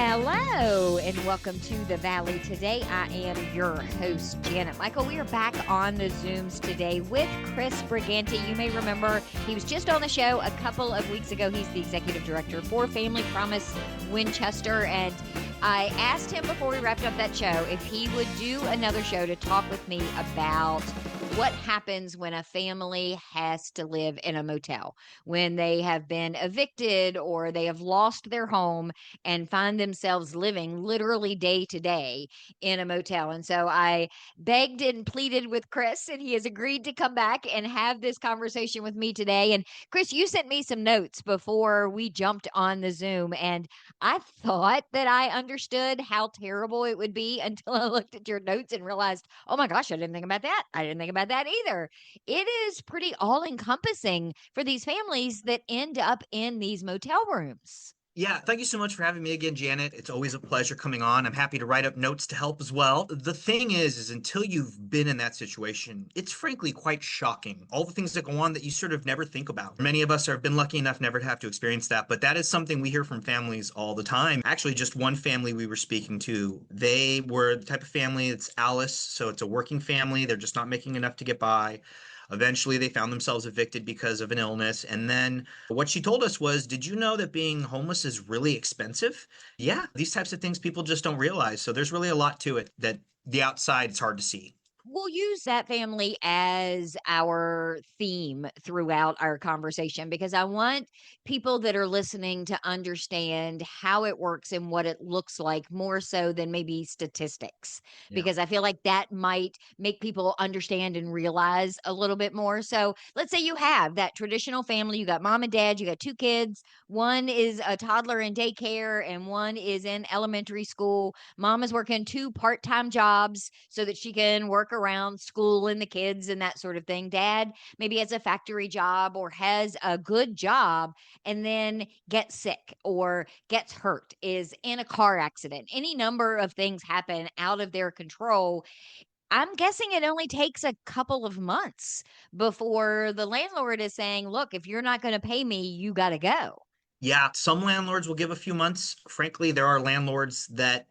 Hello and welcome to the Valley. Today I am your host, Janet Michael. We are back on the Zooms today with Chris Brigante. You may remember he was just on the show a couple of weeks ago. He's the executive director for Family Promise Winchester. And I asked him before we wrapped up that show if he would do another show to talk with me about what happens when a family has to live in a motel, when they have been evicted or they have lost their home and find themselves living literally day to day in a motel. And so I begged and pleaded with Chris, and he has agreed to come back and have this conversation with me today. And Chris, you sent me some notes before we jumped on the Zoom, and I thought that I understood how terrible it would be until I looked at your notes and realized, oh my gosh, I didn't think about that. I didn't think about that either. It is pretty all encompassing for these families that end up in these motel rooms. Yeah, thank you so much for having me again, Janet. It's always a pleasure coming on. I'm happy to write up notes to help as well. The thing is until you've been in that situation, it's frankly quite shocking. All the things that go on that you sort of never think about. Many of us have been lucky enough never to have to experience that, but that is something we hear from families all the time. Actually, just one family we were speaking to, they were the type of family, it's Alice, so it's a working family. They're just not making enough to get by. Eventually, they found themselves evicted because of an illness. And then what she told us was, did you know that being homeless is really expensive? Yeah, these types of things people just don't realize. So there's really a lot to it that the outside it's hard to see. We'll use that family as our theme throughout our conversation because I want people that are listening to understand how it works and what it looks like more so than maybe statistics, Yeah. because I feel like that might make people understand and realize a little bit more. So let's say you have that traditional family. You got mom and dad, you got two kids. One is a toddler in daycare and one is in elementary school. Mom is working two part-time jobs so that she can work around school and the kids and that sort of thing. Dad maybe has a factory job or has a good job and then gets sick or gets hurt, is in a car accident. Any number of things happen out of their control. I'm guessing it only takes a couple of months before the landlord is saying, look, if you're not going to pay me, you got to go. Yeah, some landlords will give a few months. Frankly, there are landlords that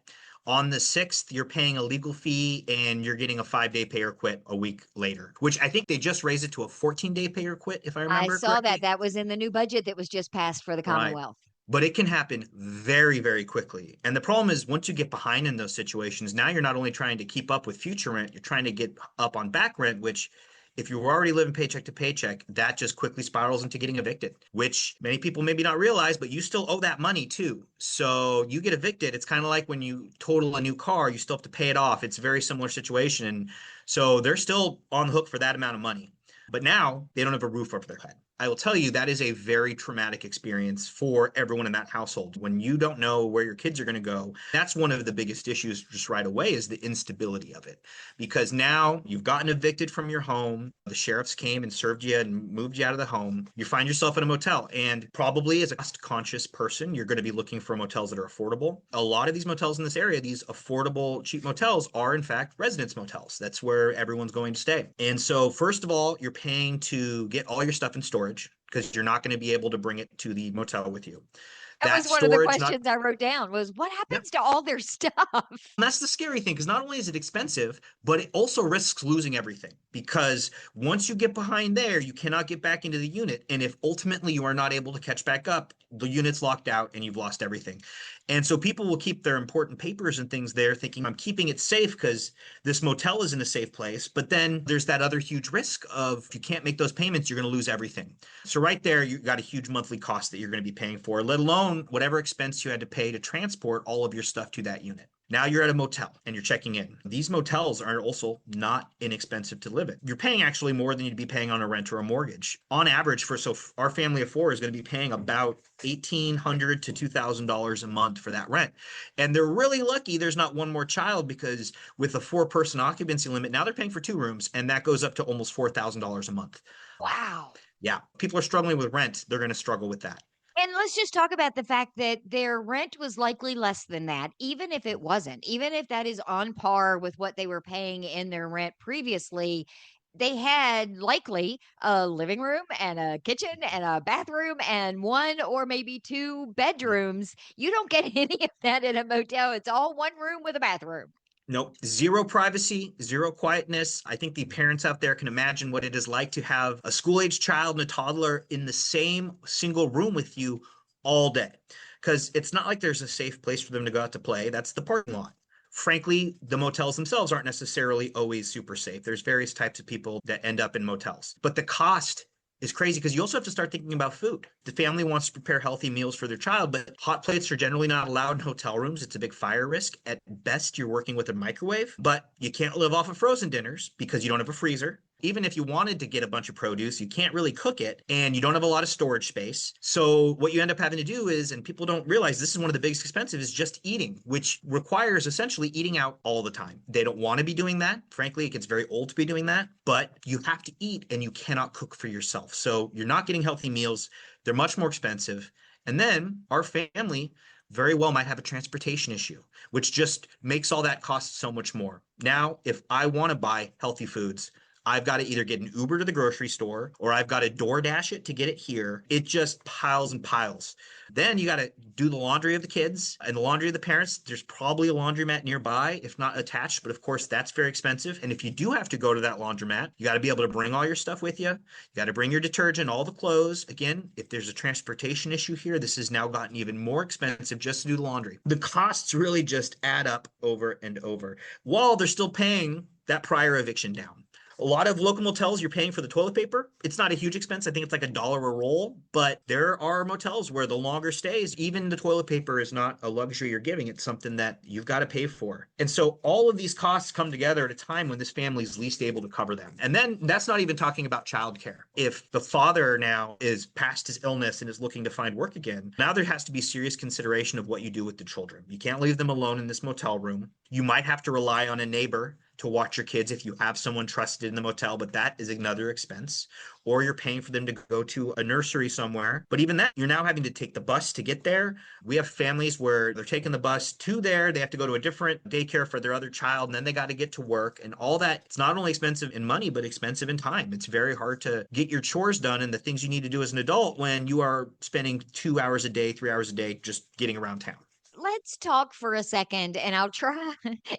on the 6th, you're paying a legal fee and you're getting a 5-day pay or quit a week later, which I think they just raised it to a 14-day pay or quit, if I I remember saw that. correctly. That was in the new budget that was just passed for the Right. Commonwealth. But it can happen very, very quickly. And the problem is once you get behind in those situations, now you're not only trying to keep up with future rent, you're trying to get up on back rent, which if you were already living paycheck to paycheck, that just quickly spirals into getting evicted, which many people maybe not realize, but you still owe that money too. So you get evicted. It's kind of like when you total a new car, you still have to pay it off. It's a very similar situation. And so they're still on the hook for that amount of money. But now they don't have a roof over their head. I will tell you that is a very traumatic experience for everyone in that household. When you don't know where your kids are going to go, that's one of the biggest issues just right away is the instability of it. Because now you've gotten evicted from your home, the sheriffs came and served you and moved you out of the home. You find yourself in a motel, and probably as a cost conscious person, you're going to be looking for motels that are affordable. A lot of these motels in this area, these affordable, cheap motels, are in fact residence motels. That's where everyone's going to stay. And so, first of all, you're paying to get all your stuff in storage because you're not going to be able to bring it to the motel with you. That That was one of the storage, not, questions I wrote down was what yep. happens to all their stuff? And that's the scary thing because not only is it expensive, but it also risks losing everything because once you get behind there, you cannot get back into the unit. And if ultimately you are not able to catch back up, the unit's locked out and you've lost everything. And so people will keep their important papers and things there thinking, I'm keeping it safe because this motel is in a safe place. But then there's that other huge risk of if you can't make those payments, you're going to lose everything. So right there, you've got a huge monthly cost that you're going to be paying for, let alone whatever expense you had to pay to transport all of your stuff to that unit. Now you're at a motel and you're checking in. These motels are also not inexpensive to live in. You're paying actually more than you'd be paying on a rent or a mortgage. On average, our family of four is going to be paying about $1,800 to $2,000 a month for that rent. And they're really lucky there's not one more child because with a 4-person occupancy limit, now they're paying for 2 rooms and that goes up to almost $4,000 a month. Wow. Yeah, people are struggling with rent. They're going to struggle with that. And let's just talk about the fact that their rent was likely less than that, even if it wasn't, even if that is on par with what they were paying in their rent previously. they had likely a living room and a kitchen and a bathroom and one or maybe two bedrooms. You don't get any of that in a motel. It's all one room with a bathroom. Nope. Zero privacy, zero quietness. I think the parents out there can imagine what it is like to have a school-age child and a toddler in the same single room with you all day. Because it's not like there's a safe place for them to go out to play. That's the parking lot. Frankly, the motels themselves aren't necessarily always super safe. There's various types of people that end up in motels. But the cost is crazy because you also have to start thinking about food. The family wants to prepare healthy meals for their child, but hot plates are generally not allowed in hotel rooms. It's a big fire risk. At best, you're working with a microwave, but you can't live off of frozen dinners because you don't have a freezer. Even if you wanted to get a bunch of produce, you can't really cook it and you don't have a lot of storage space. So what you end up having to do is, and people don't realize this is one of the biggest expenses, is just eating, which requires essentially eating out all the time. They don't want to be doing that. Frankly, it gets very old to be doing that, but you have to eat and you cannot cook for yourself. So you're not getting healthy meals. They're much more expensive. And then our family very well might have a transportation issue, which just makes all that cost so much more. Now, if I want to buy healthy foods, I've got to either get an Uber to the grocery store or I've got to DoorDash it to get it here. It just piles and piles. Then you got to do the laundry of the kids and the laundry of the parents. There's probably a laundromat nearby, if not attached, but of course that's very expensive. And if you do have to go to that laundromat, you got to be able to bring all your stuff with you. You got to bring your detergent, all the clothes. Again, if there's a transportation issue here, this has now gotten even more expensive just to do the laundry. The costs really just add up over and over while they're still paying that prior eviction down. A lot of local motels, you're paying for the toilet paper. It's not a huge expense. I think it's like $1 a roll, but there are motels where the longer stays, even the toilet paper is not a luxury you're giving. It's something that you've got to pay for. And so all of these costs come together at a time when this family is least able to cover them. And then that's not even talking about childcare. If the father now is past his illness and is looking to find work again, now there has to be serious consideration of what you do with the children. You can't leave them alone in this motel room. You might have to rely on a neighbor to watch your kids if you have someone trusted in the motel, but that is another expense. Or you're paying for them to go to a nursery somewhere. But even that, you're now having to take the bus to get there. We have families where they're taking the bus to there. They have to go to a different daycare for their other child, and then they got to get to work. And all that, it's not only expensive in money, but expensive in time. It's very hard to get your chores done and the things you need to do as an adult when you are spending 2 hours a day, 3 hours a day just getting around town. Let's talk for a second, and I'll try.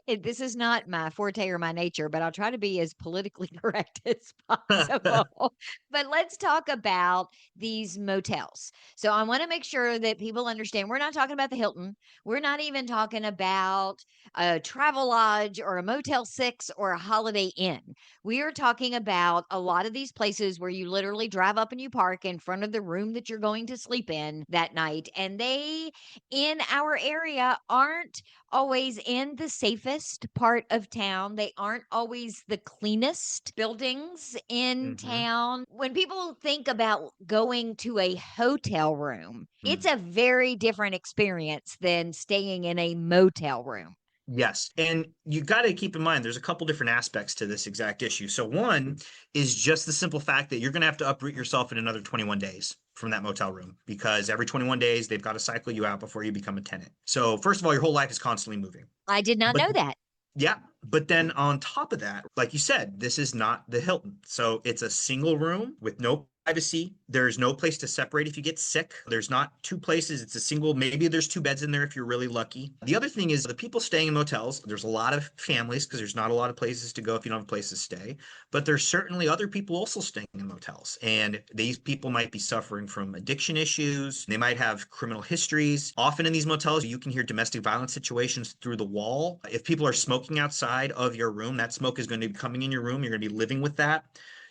This is not my forte or my nature, but I'll try to be as politically correct as possible. But let's talk about these motels. So I want to make sure that people understand we're not talking about the Hilton. We're not even talking about a travel lodge or a Motel 6 or a Holiday Inn. We are talking about a lot of these places where you literally drive up and you park in front of the room that you're going to sleep in that night, and they in our area aren't always in the safest part of town. They aren't always the cleanest buildings in Mm-hmm. town. When people think about going to a hotel room, it's Mm. a very different experience than staying in a motel room. Yes. And you got to keep in mind, there's a couple different aspects to this exact issue. So one is just the simple fact that you're going to have to uproot yourself in another 21 days from that motel room because every 21 days they've got to cycle you out before you become a tenant. So first of all, your whole life is constantly moving. I did not But know that. yeah, but then on top of that, like you said, this is not the Hilton. So it's a single room with no privacy. There's no place to separate if you get sick. There's not two places. It's a single, maybe there's two beds in there if you're really lucky. The other thing is the people staying in motels, there's a lot of families because there's not a lot of places to go if you don't have a place to stay. But there's certainly other people also staying in motels. And these people might be suffering from addiction issues. They might have criminal histories. Often in these motels, you can hear domestic violence situations through the wall. If people are smoking outside of your room, that smoke is going to be coming in your room. You're going to be living with that.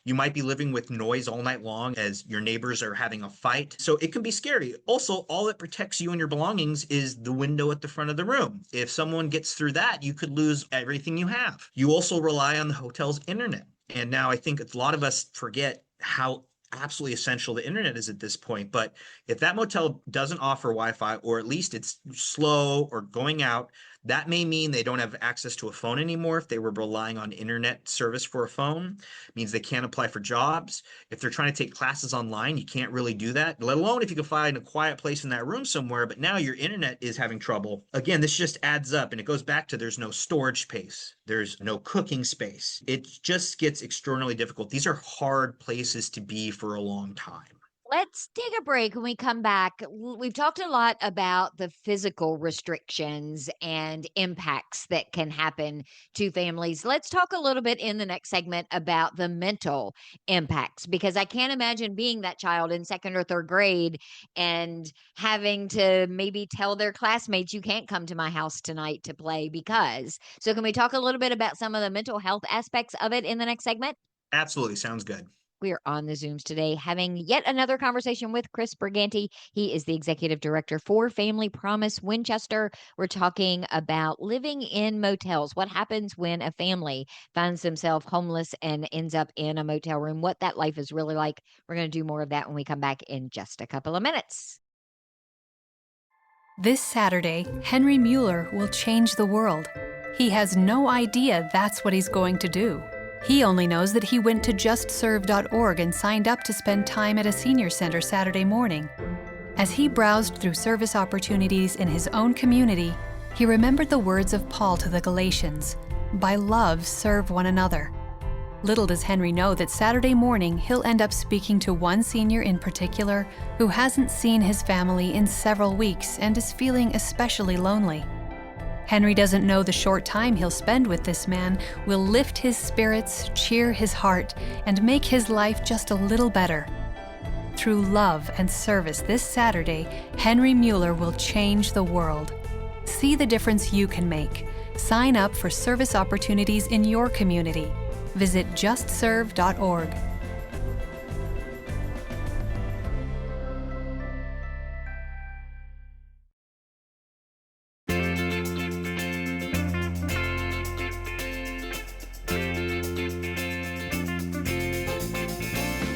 You might be living with noise all night long as your neighbors are having a fight. So it can be scary. Also, all that protects you and your belongings is the window at the front of the room. If someone gets through that, you could lose everything you have. You also rely on the hotel's internet. And now I think a lot of us forget how absolutely essential the internet is at this point. But if that motel doesn't offer Wi-Fi, or at least it's slow or going out, That may mean they don't have access to a phone anymore if they were relying on internet service for a phone. It means they can't apply for jobs. If they're trying to take classes online, you can't really do that, let alone if you can find a quiet place in that room somewhere, but now your internet is having trouble. Again, this just adds up and it goes back to there's no storage space. There's no cooking space. It just gets extraordinarily difficult. These are hard places to be for a long time. Let's take a break. When we come back, we've talked a lot about the physical restrictions and impacts that can happen to families. Let's talk a little bit in the next segment about the mental impacts, because I can't imagine being that child in second or third grade and having to maybe tell their classmates, you can't come to my house tonight to play because. So, can we talk a little bit about some of the mental health aspects of it in the next segment? Absolutely. Sounds good. We are on the Zooms today having yet another conversation with Chris Brigante. He is the executive director for Family Promise Winchester. We're talking about living in motels. What happens when a family finds themselves homeless and ends up in a motel room, what that life is really like. We're going to do more of that when we come back in just a couple of minutes. This Saturday, Henry Mueller will change the world. He has no idea that's what he's going to do. He only knows that he went to justserve.org and signed up to spend time at a senior center Saturday morning. As he browsed through service opportunities in his own community, he remembered the words of Paul to the Galatians, "By love, serve one another." Little does Henry know that Saturday morning he'll end up speaking to one senior in particular who hasn't seen his family in several weeks and is feeling especially lonely. Henry doesn't know the short time he'll spend with this man will lift his spirits, cheer his heart, and make his life just a little better. Through love and service this Saturday, Henry Mueller will change the world. See the difference you can make. Sign up for service opportunities in your community. Visit justserve.org.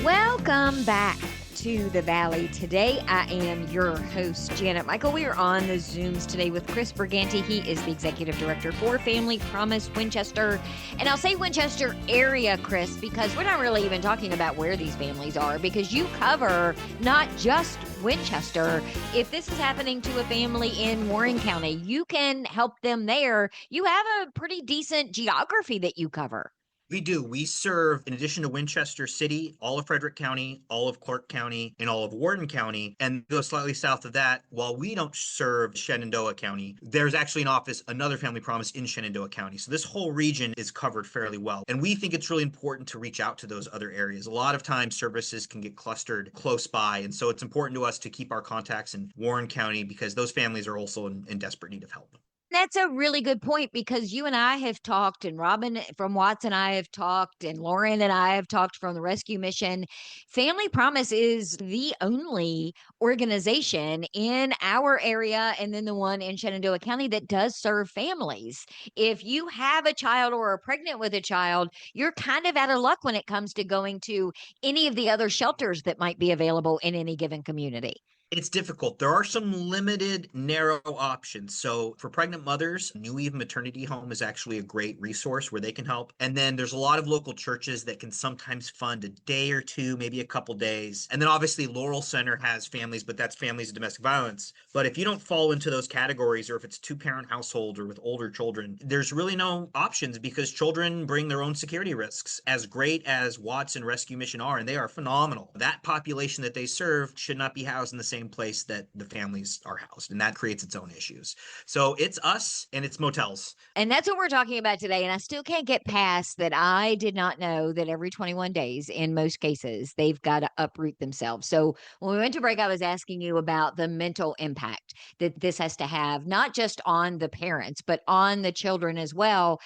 Welcome back to the Valley. Today, I am your host, Janet Michael. We are on the Zooms today with Chris Brigante. He is the executive director for Family Promise Winchester. And I'll say Winchester area, Chris, because we're not really even talking about where these families are, because you cover not just Winchester. If this is happening to a family in Warren County, you can help them there. You have a pretty decent geography that you cover. We do. We serve, in addition to Winchester City, all of Frederick County, all of Clark County, and all of Warden County, and go slightly south of that. While we don't serve Shenandoah County, there's actually an office, another Family Promise in Shenandoah County. So this whole region is covered fairly well. And we think it's really important to reach out to those other areas. A lot of times services can get clustered close by. And so it's important to us to keep our contacts in Warren County because those families are also in desperate need of help. That's a really good point, because you and I have talked, and Robin from Watts and I have talked, and Lauren and I have talked from the rescue mission. Family Promise is the only organization in our area, and then the one in Shenandoah County, that does serve families. If you have a child or are pregnant with a child, you're kind of out of luck when it comes to going to any of the other shelters that might be available in any given community. It's difficult. There are some limited, narrow options. So for pregnant mothers, New Eve Maternity Home is actually a great resource where they can help. And then there's a lot of local churches that can sometimes fund a day or two, maybe a couple days. And then obviously Laurel Center has families, but that's families of domestic violence. But if you don't fall into those categories, or if it's two-parent household or with older children, there's really no options because children bring their own security risks. As great as Watts and Rescue Mission are, and they are phenomenal, that population that they serve should not be housed in the same place that the families are housed, and that creates its own issues. So it's us and it's motels. And that's what we're talking about today. And I still can't get past that. I did not know that every 21 days, in most cases, they've got to uproot themselves. So when we went to break, I was asking you about the mental impact that this has to have, not just on the parents, but on the children as well.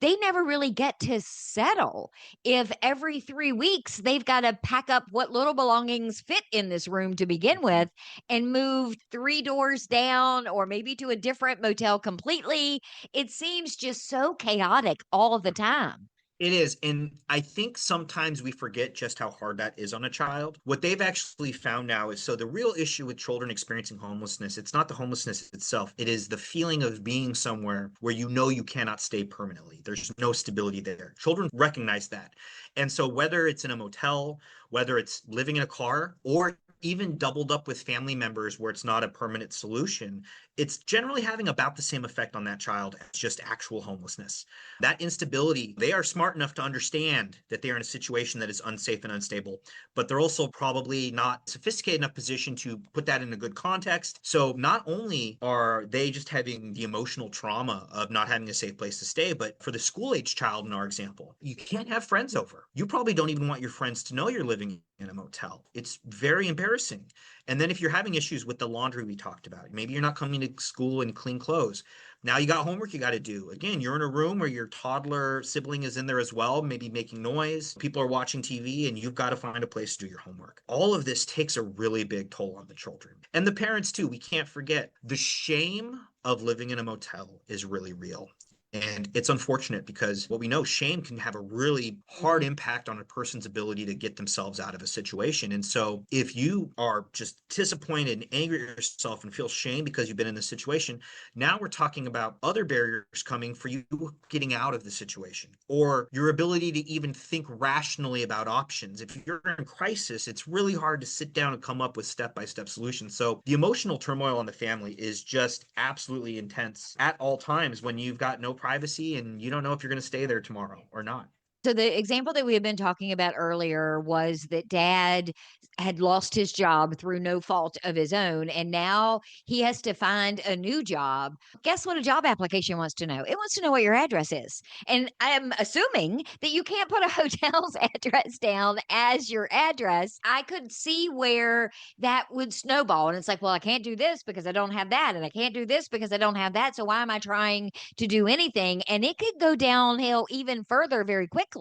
They never really get to settle if every 3 weeks they've got to pack up what little belongings fit in this room to begin with and move 3 doors down, or maybe to a different motel completely. It seems just so chaotic all of the time. It is. And I think sometimes we forget just how hard that is on a child. What they've actually found now is so the real issue with children experiencing homelessness, it's not the homelessness itself. It is the feeling of being somewhere where you know you cannot stay permanently. There's no stability there. Children recognize that. And so whether it's in a motel, whether it's living in a car, or even doubled up with family members where it's not a permanent solution, it's generally having about the same effect on that child as just actual homelessness. That instability, they are smart enough to understand that they are in a situation that is unsafe and unstable, but they're also probably not sophisticated enough position to put that in a good context. So not only are they just having the emotional trauma of not having a safe place to stay, but for the school age child in our example, you can't have friends over. You probably don't even want your friends to know you're living in a motel. It's very embarrassing. And then if you're having issues with the laundry we talked about, maybe you're not coming to school in clean clothes. Now you got homework you got to do. Again, you're in a room where your toddler sibling is in there as well, maybe making noise. People are watching TV and you've got to find a place to do your homework. All of this takes a really big toll on the children. And the parents too. We can't forget the shame of living in a motel is really real. And it's unfortunate because what we know, shame can have a really hard impact on a person's ability to get themselves out of a situation. And so if you are just disappointed and angry at yourself and feel shame because you've been in this situation, now we're talking about other barriers coming for you getting out of the situation or your ability to even think rationally about options. If you're in crisis, it's really hard to sit down and come up with step-by-step solutions. So the emotional turmoil on the family is just absolutely intense at all times when you've got no privacy and you don't know if you're going to stay there tomorrow or not. So the example that we had been talking about earlier was that dad had lost his job through no fault of his own, and now he has to find a new job. Guess what a job application wants to know? It wants to know what your address is. And I'm assuming that you can't put a hotel's address down as your address. I could see where that would snowball. And it's like, well, I can't do this because I don't have that. And I can't do this because I don't have that. So why am I trying to do anything? And it could go downhill even further very quickly.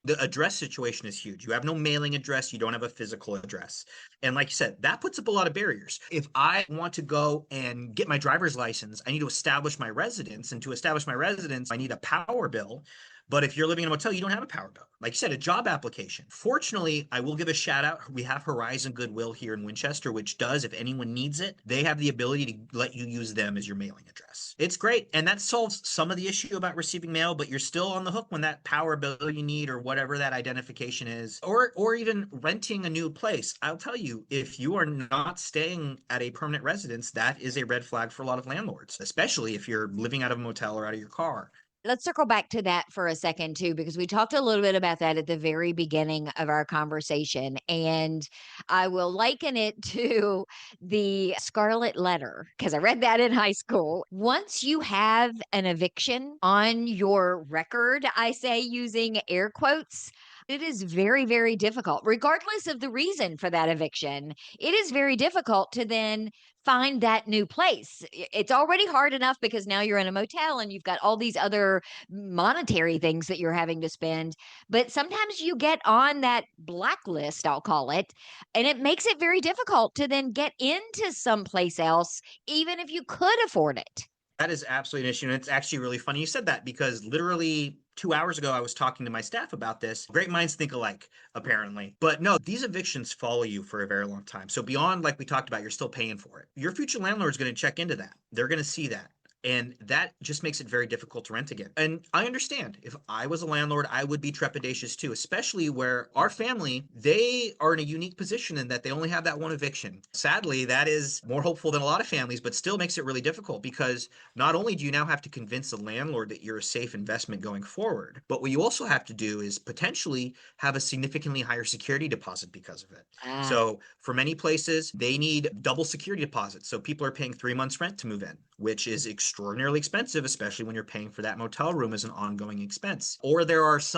The address situation is huge. You have no mailing address, you don't have a physical address. And like you said, that puts up a lot of barriers. If I want to go and get my driver's license, I need to establish my residence. And to establish my residence, I need a power bill. But if you're living in a motel, you don't have a power bill. Like you said, a job application. Fortunately, I will give a shout out. We have Horizon Goodwill here in Winchester, which does, if anyone needs it, they have the ability to let you use them as your mailing address. It's great. And that solves some of the issue about receiving mail, but you're still on the hook when that power bill you need or whatever that identification is, or even renting a new place. I'll tell you, if you are not staying at a permanent residence, that is a red flag for a lot of landlords, especially if you're living out of a motel or out of your car. Let's circle back to that for a second too, because we talked a little bit about that at the very beginning of our conversation. And I will liken it to the Scarlet Letter, because I read that in high school. Once you have an eviction on your record, I say using air quotes, it is very, very difficult, regardless of the reason for that eviction. It is very difficult to then find that new place. It's already hard enough because now you're in a motel and you've got all these other monetary things that you're having to spend. But sometimes you get on that blacklist, I'll call it, and it makes it very difficult to then get into someplace else, even if you could afford it. That is absolutely an issue. And it's actually really funny you said that because literally 2 hours ago, I was talking to my staff about this. Great minds think alike, apparently. But no, these evictions follow you for a very long time. So beyond, like we talked about, you're still paying for it. Your future landlord is going to check into that. They're going to see that. And that just makes it very difficult to rent again. And I understand if I was a landlord, I would be trepidatious too, especially where our family, they are in a unique position in that they only have that one eviction. Sadly, that is more hopeful than a lot of families, but still makes it really difficult because not only do you now have to convince the landlord that you're a safe investment going forward, but what you also have to do is potentially have a significantly higher security deposit because of it. So for many places, they need double security deposits. So people are paying 3 months rent to move in, which is extraordinarily expensive, especially when you're paying for that motel room as an ongoing expense. Or there's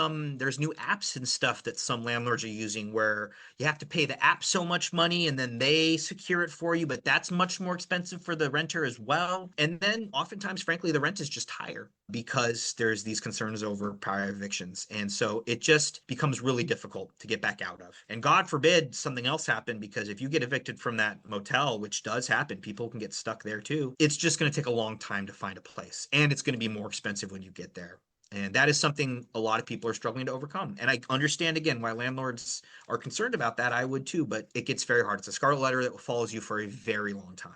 new apps and stuff that some landlords are using where you have to pay the app so much money and then they secure it for you, but that's much more expensive for the renter as well. And then oftentimes, frankly, the rent is just higher because there's these concerns over prior evictions. And so it just becomes really difficult to get back out of. And God forbid something else happen, because if you get evicted from that motel, which does happen, people can get stuck there too. It's just going to take a long time to find a place. And it's going to be more expensive when you get there. And that is something a lot of people are struggling to overcome. And I understand, again, why landlords are concerned about that. I would too, but it gets very hard. It's a scarlet letter that follows you for a very long time.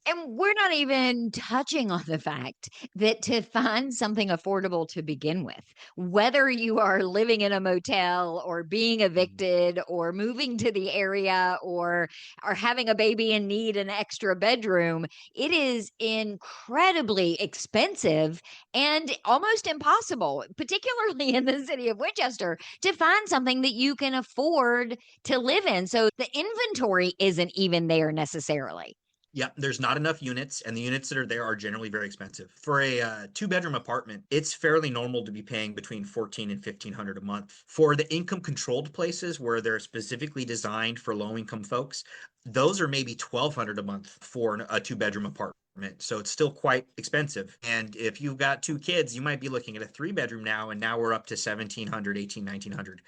And we're not even touching on the fact that to find something affordable to begin with, whether you are living in a motel or being evicted or moving to the area or are having a baby and need an extra bedroom, it is incredibly expensive and almost impossible, particularly in the city of Winchester, to find something that you can afford to live in. So the inventory isn't even there necessarily. Yeah, there's not enough units, and the units that are there are generally very expensive. For a two-bedroom apartment, it's fairly normal to be paying between 14 and 1500 a month. For the income-controlled places where they're specifically designed for low-income folks, those are maybe 1200 a month for a two-bedroom apartment. So it's still quite expensive. And if you've got two kids, you might be looking at a three-bedroom now, and now we're up to 1700, 18, 1900.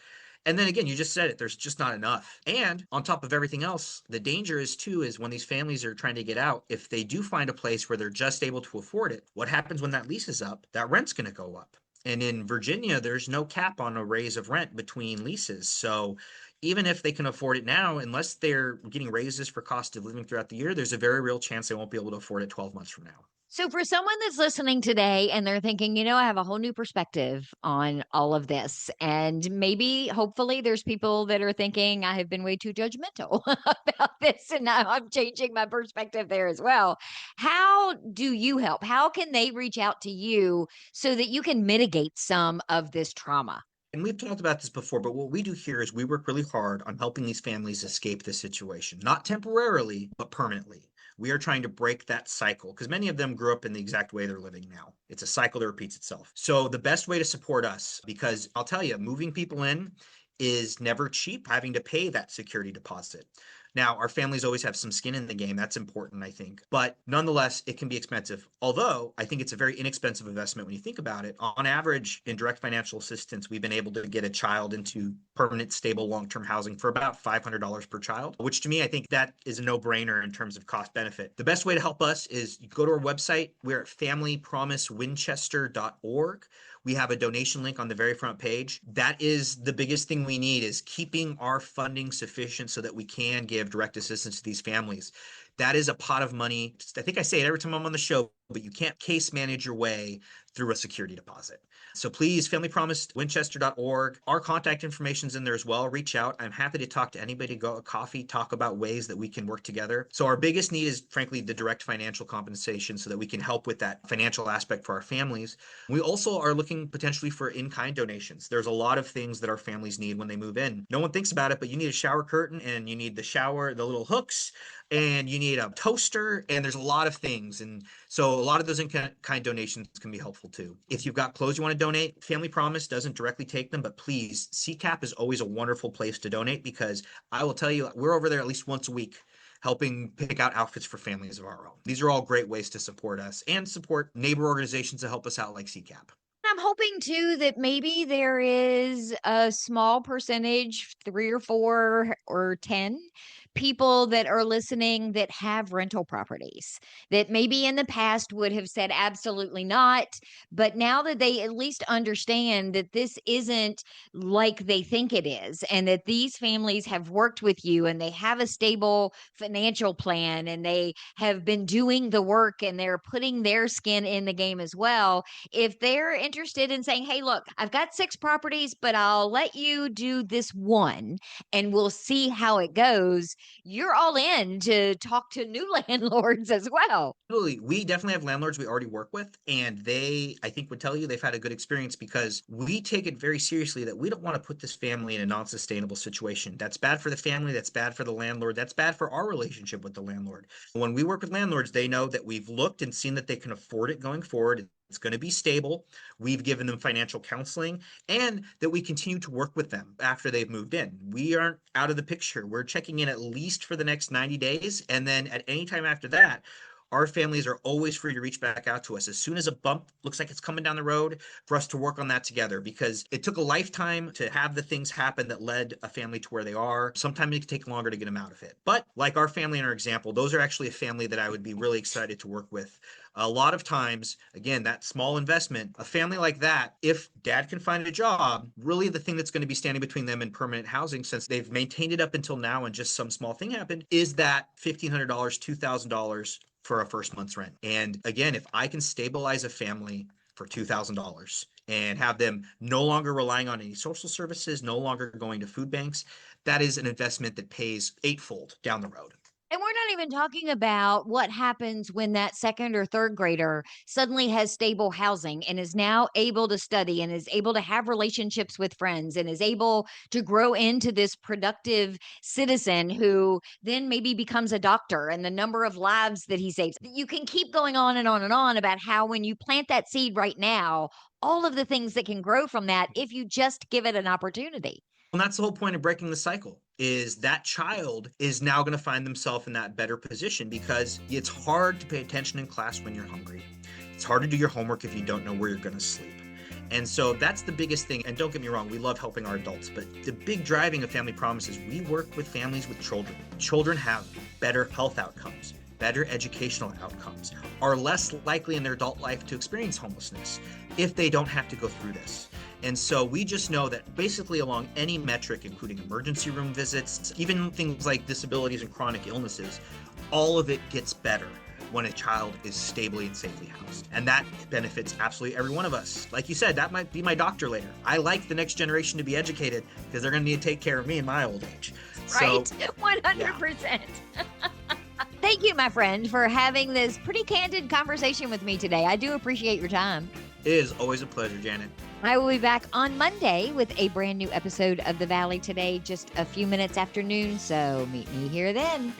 And then again, you just said it, there's just not enough. And on top of everything else, the danger is too, is when these families are trying to get out, if they do find a place where they're just able to afford it, what happens when that lease is up? That rent's going to go up. And in Virginia, there's no cap on a raise of rent between leases. So even if they can afford it now, unless they're getting raises for cost of living throughout the year, there's a very real chance they won't be able to afford it 12 months from now. So, for someone that's listening today and they're thinking, I have a whole new perspective on all of this, and maybe hopefully there's people that are thinking, I have been way too judgmental about this, and now I'm changing my perspective there as well. How do you help? How can they reach out to you so that you can mitigate some of this trauma? And we've talked about this before, but what we do here is we work really hard on helping these families escape this situation, not temporarily, but permanently. We are trying to break that cycle because many of them grew up in the exact way they're living now. It's a cycle that repeats itself. So the best way to support us, because I'll tell you, moving people in is never cheap, having to pay that security deposit. Now, our families always have some skin in the game. That's important, I think. But nonetheless, it can be expensive. Although I think it's a very inexpensive investment when you think about it. On average, in direct financial assistance, we've been able to get a child into permanent, stable, long-term housing for about $500 per child, which to me, I think that is a no-brainer in terms of cost benefit. The best way to help us is you go to our website. We're at familypromisewinchester.org. We have a donation link on the very front page. That is the biggest thing we need, is keeping our funding sufficient so that we can give direct assistance to these families. That is a pot of money. I think I say it every time I'm on the show, but you can't case manage your way through a security deposit. So please, familypromisewinchester.org. Our contact information is in there as well. Reach out. I'm happy to talk to anybody, go a coffee, talk about ways that we can work together. So our biggest need is, frankly, the direct financial compensation so that we can help with that financial aspect for our families. We also are looking potentially for in-kind donations. There's a lot of things that our families need when they move in. No one thinks about it, but you need a shower curtain, and you need the shower, the little hooks, and you need a toaster, and there's a lot of things. And so a lot of those in-kind donations can be helpful too. If you've got clothes you want to donate, Family Promise doesn't directly take them, but please, CCAP is always a wonderful place to donate, because I will tell you, we're over there at least once a week helping pick out outfits for families of our own. These are all great ways to support us and support neighbor organizations that help us out like CCAP. I'm hoping too that maybe there is a small percentage, 3 or 4 or 10 people that are listening that have rental properties that maybe in the past would have said absolutely not. But now that they at least understand that this isn't like they think it is, and that these families have worked with you and they have a stable financial plan and they have been doing the work and they're putting their skin in the game as well. If they're interested in saying, hey, look, I've got 6 properties, but I'll let you do this one and we'll see how it goes, you're all in to talk to new landlords as well. Absolutely. We definitely have landlords we already work with, and they, I think, would tell you they've had a good experience because we take it very seriously that we don't want to put this family in a non-sustainable situation. That's bad for the family. That's bad for the landlord. That's bad for our relationship with the landlord. When we work with landlords, they know that we've looked and seen that they can afford it going forward. It's going to be stable. We've given them financial counseling, and that we continue to work with them after they've moved in. We aren't out of the picture. We're checking in at least for the next 90 days. And then at any time after that, our families are always free to reach back out to us as soon as a bump looks like it's coming down the road for us to work on that together, because it took a lifetime to have the things happen that led a family to where they are. Sometimes it can take longer to get them out of it. But like our family in our example, those are actually a family that I would be really excited to work with. A lot of times, again, that small investment, a family like that, if dad can find a job, really the thing that's going to be standing between them and permanent housing, since they've maintained it up until now and just some small thing happened, is that $1,500, $2,000 for a first month's rent. And again, if I can stabilize a family for $2,000 and have them no longer relying on any social services, no longer going to food banks, that is an investment that pays eightfold down the road. And we're not even talking about what happens when that second or third grader suddenly has stable housing and is now able to study and is able to have relationships with friends and is able to grow into this productive citizen who then maybe becomes a doctor, and the number of lives that he saves. You can keep going on and on and on about how when you plant that seed right now, all of the things that can grow from that if you just give it an opportunity. And that's the whole point of breaking the cycle, is that child is now going to find themselves in that better position, because it's hard to pay attention in class when you're hungry. It's hard to do your homework if you don't know where you're going to sleep. And so that's the biggest thing. And don't get me wrong, we love helping our adults, but the big driving of Family Promise is we work with families with children. Children have better health outcomes, better educational outcomes, are less likely in their adult life to experience homelessness if they don't have to go through this. And so we just know that basically along any metric, including emergency room visits, even things like disabilities and chronic illnesses, all of it gets better when a child is stably and safely housed. And that benefits absolutely every one of us. Like you said, that might be my doctor later. I like the next generation to be educated because they're going to need to take care of me in my old age. Right, 100%. Yeah. Thank you, my friend, for having this pretty candid conversation with me today. I do appreciate your time. It is always a pleasure, Janet. I will be back on Monday with a brand new episode of The Valley Today, just a few minutes after noon, so meet me here then.